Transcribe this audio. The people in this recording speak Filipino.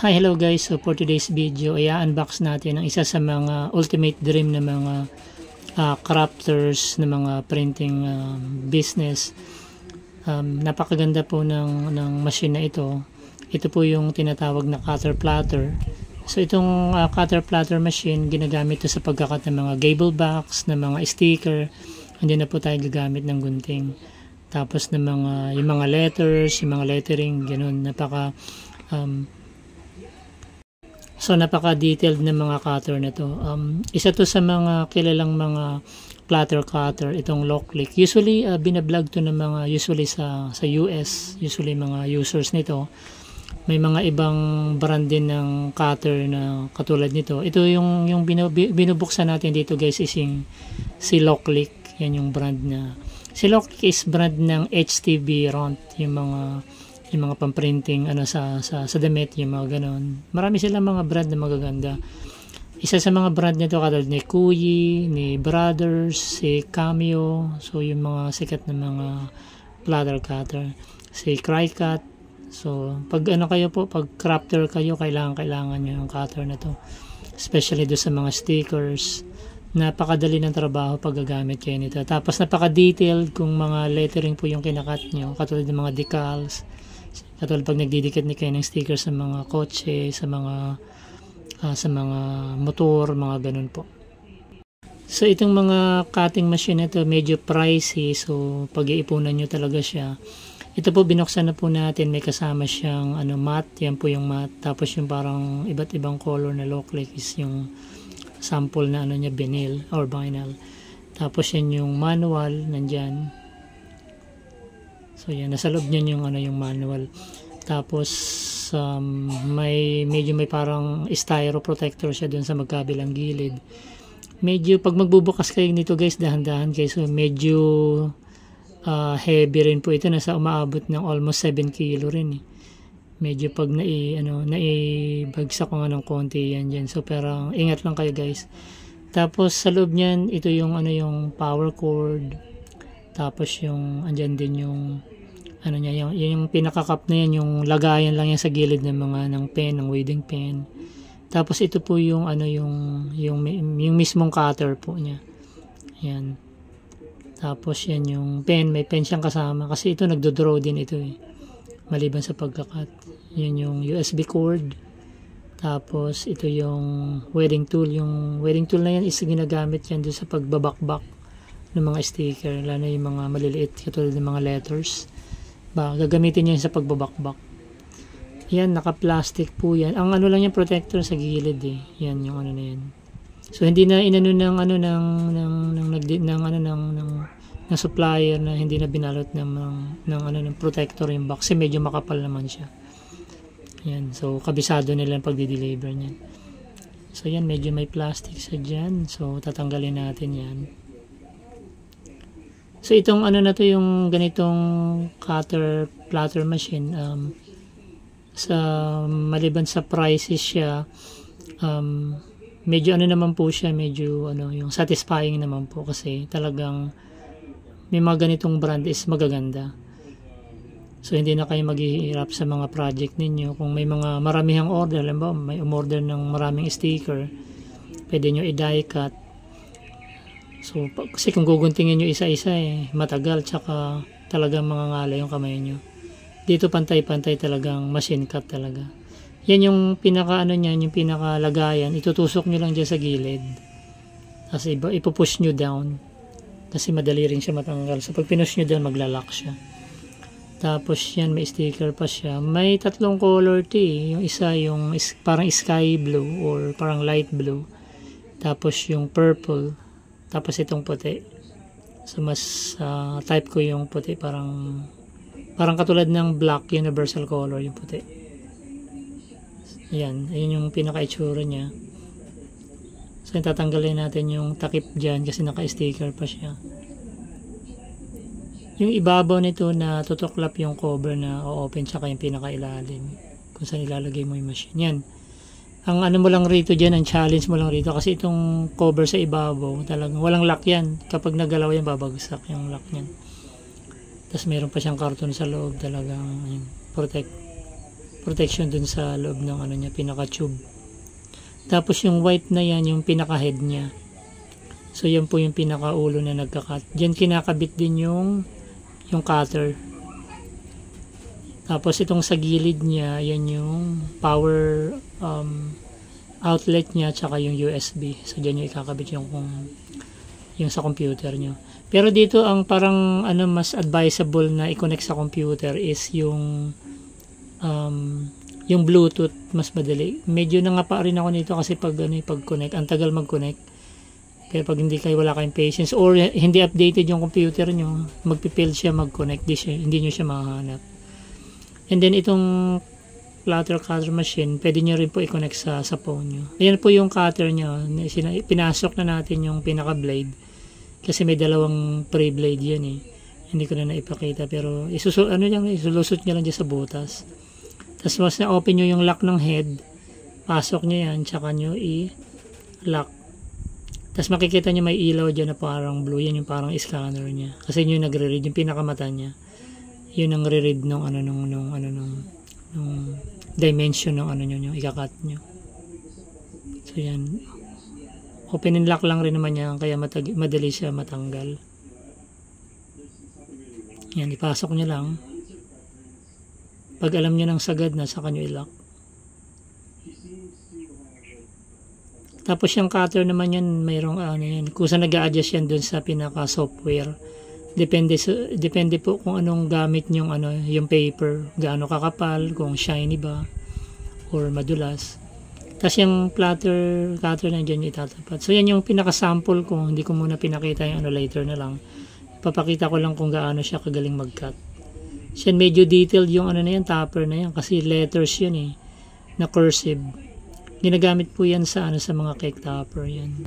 Hi, hello guys. So for today's video, i-unbox natin ang isa sa mga ultimate dream na mga crafters na mga printing business. Napakaganda po ng machine na ito. Ito po yung tinatawag na cutter platter. So itong cutter platter machine, ginagamit ito sa pagkakat ng mga gable box, ng mga sticker. Hindi na po tayo gagamit ng gunting. Tapos ng yung mga letters, yung mga lettering, ganun. So napaka-detailed ng mga cutter na to. Isa to sa mga kilalang mga platter cutter, itong Loclick. Usually binablog to ng mga sa US, usually mga users nito. May mga ibang brand din ng cutter na katulad nito. Ito yung binubuksan natin dito guys is si Loclick. Yan yung brand na. Si Loclick is brand ng HTB Ront, yung mga pamprinting sa damit, yung mga ganon. Marami silang mga brand na magaganda. Isa sa mga brand nito katulad ni Kuyi, ni Brothers, si Cameo, so yung mga sikat na mga platter cutter, si Cricut. So pag pag crafter kayo, kailangan nyo yung cutter na to, especially do sa mga stickers. Napakadali ng trabaho pag gagamit kayo nito. Tapos napaka-detailed kung mga lettering po yung kinakat nyo, katulad ng mga decals. Katulad pag nagdidikit ni kayo ng sticker sa mga kotse, sa mga motor, mga ganun po. So itong mga cutting machine ito medyo pricey, so pag-iipunan nyo talaga siya. Ito po binuksan na po natin, may kasama siyang matte, yan po yung matte. Tapos yung parang iba't ibang color na Loclick is yung sample na niya, vinyl or vinyl. Tapos yan yung manual nandyan. So yan, nasa loob niyan yung manual. Tapos may parang styro protector siya dun sa magkabilang gilid. Medyo pag magbubukas kayo nito guys, dahan-dahan kayo. So medyo heavy rin po ito, nasa umaabot ng almost 7 kilo rin eh. Medyo pag naibagsak ko ng konti yan dyan. So pero ingat lang kayo guys. Tapos sa loob niyan, ito yung yung power cord. Tapos yung andyan din yung yung pinaka-cup na yan, yung lagayan lang yan sa gilid ng pen, ng wading pen. Tapos ito po yung yung mismong cutter po niya. Yan. Tapos yan yung pen, may pen siyang kasama kasi ito nagdo-draw din ito eh. Maliban sa pagkakat. Yan yung USB cord. Tapos ito yung wedding tool. Yung wedding tool na yan is ginagamit yan doon sa pagbabakbak ng mga sticker, lalo yung mga maliliit katulad ng mga letters. Gagamitin niya sa pagbabakbak. Yan, naka-plastic po yan. Ang lang yung protector sa gilid eh. Yan yung na yan. So hindi na ng supplier na hindi na binalot ng protector yung box kasi medyo makapal naman siya. Yan, so kabisado nila ang pagdi-deliver niyan. So yan, medyo may plastic sa dyan. So tatanggalin natin yan. So itong na to, yung ganitong cutter platter machine, sa maliban sa prices siya, medyo naman po siya, medyo yung satisfying naman po kasi talagang may mga ganitong brand is magaganda. So hindi na kayo maghihirap sa mga project ninyo. Kung may mga maramihang order, halimbawa may umorder ng maraming sticker, pwede nyo i-die cut. So kasi kung guguntingin nyo isa-isa matagal, tsaka talagang mangangala yung kamay nyo. Dito pantay-pantay, talagang machine cut talaga. Yan yung pinaka niyan, yung pinaka lagayan, itutusok nyo lang dyan sa gilid. Kasi ipupush nyo down. Kasi madali rin siya matanggal. So pag pinush nyo down, maglalak siya. Tapos yan, may sticker pa siya. May tatlong color yung isa yung parang sky blue or parang light blue. Tapos yung purple. Tapos itong puti. So mas type ko yung puti, parang katulad ng black universal color yung puti. Yan, ayun yung pinaka-itsura niya. So tatanggalin natin yung takip dyan kasi naka-sticker pa siya. Yung ibabaw nito na tutuklap yung cover na o-open, tsaka yung pinaka-ilalim kung saan ilalagay mo yung machine. Yan. Ang mo lang rito dyan, ang challenge mo lang rito kasi itong cover sa ibabaw talagang walang lock yan. Kapag nagalaw yan, babagsak yung lock niyan. Tapos meron pa siyang karton sa loob, talagang protect. protection dun sa loob ng ano niya, pinaka tube. Tapos yung white na yan, yung pinaka head niya. So yan po yung pinaka ulo na nagka-cut. Diyan kinakabit din yung cutter. Tapos itong sa gilid niya, yan yung power outlet niya, tsaka yung USB. So diyan yung ikakabit yung sa computer nyo. Pero dito ang parang mas advisable na i-connect sa computer is yung Bluetooth, mas madali. Medyo nangapa rin ako nito kasi pag connect, ang tagal mag-connect. Kaya pag wala kayong patience or hindi updated yung computer nyo, magpipill siya mag-connect, hindi nyo siya mahanap. And then itong platter cutter machine, pwede nyo rin po i-connect sa phone nyo. Ayan po yung cutter nyo, pinasok na natin yung pinaka blade kasi may dalawang pre-blade yan eh. Hindi ko na naipakita pero isulusot nyo lang dyan sa butas. Tapos mas na-open nyo yung lock ng head, pasok nyo yan, tsaka nyo i-lock. Tapos makikita nyo may ilaw dyan na parang blue, yan yung parang scanner niya. Kasi yun yung nagre-read, yung pinakamata niya. Yun ang re-read nung dimension ng yung ikakat nyo. So yan. Open and lock lang rin naman yan, kaya madali siya matanggal. Yan, ipasok nyo lang. Pag alam nyo ng sagad na, saka nyo i-lock. Tapos yung cutter naman yan, mayroong yan. Kung saan nag-a-adjust yan dun sa pinaka-software. Depende po kung anong gamit nyong yung paper. Gaano kakapal, kung shiny ba, or madulas. Tapos yung cutter na dyan itatapat. So yan yung pinaka-sample ko. Hindi ko muna pinakita yung later na lang. Papakita ko lang kung gaano siya kagaling mag-cut. Siya medyo detailed yung na yan, topper na yan. Kasi letters yun na cursive. Ginagamit po yan sa mga cake topper yan.